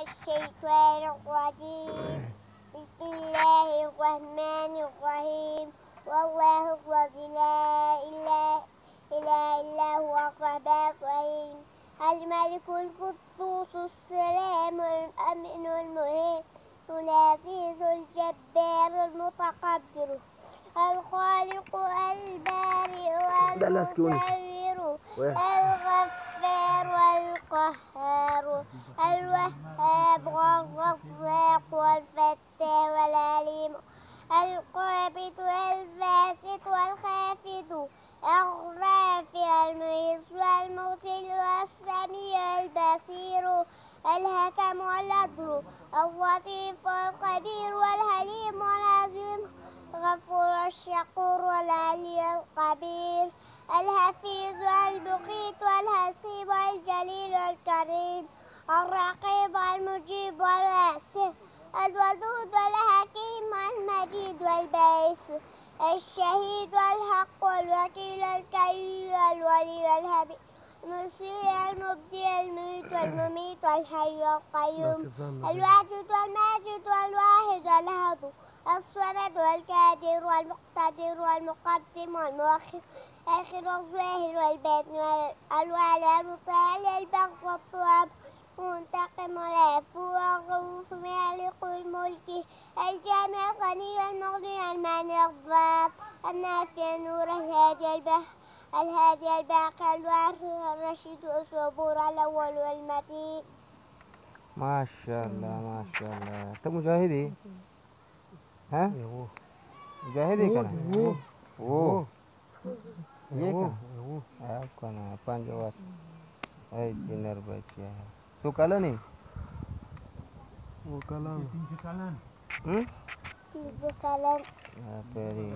الشيطان الرجيم. بسم الله الرحمن الرحيم. والله الذي لا إله إلا هو الرحمن الرحيم. الملك القدوس السلام الأمن المهيمن العزيز الجبار المتكبر الخالق البارئ المصور الغفار والقهار الوهاب والرزاق والفتاح والعليم القابض والباسط والخافض الرافع المعز والمرسل والسميع البصير الحكم والعدل اللطيف والخبير والحليم والعظيم الغفور الشكور والعلي الخبير الحفيظ المقيت والحسيب الجليل الكريم الرقيب المجيب والواسع الودود والحكيم المجيد والباعث الشهيد والحق والوكيل الكريم الولي والهبي المسيء المبدي الميت والمميت والحي القيوم الواجد والماجد والواحد والأحد الصمد والقادر والمقتدر والمقدم والمؤخر آخر الظاهر والباطن والأعلى المطلع البر والطواب منتقم العفو الرؤوف مالك الملك الجامع الغني المغني المانع الضار النافع النور الهادي الباقي الوارث الرشيد الصبور الأول والمتين. ما شاء الله ما شاء الله. أنت مجاهدي؟ ها؟ مجاهدي كنا؟ Iya kan? Aku na panjawat. Dinar baca. Sukala nih? Bukalan. Tiga kalan. Peri.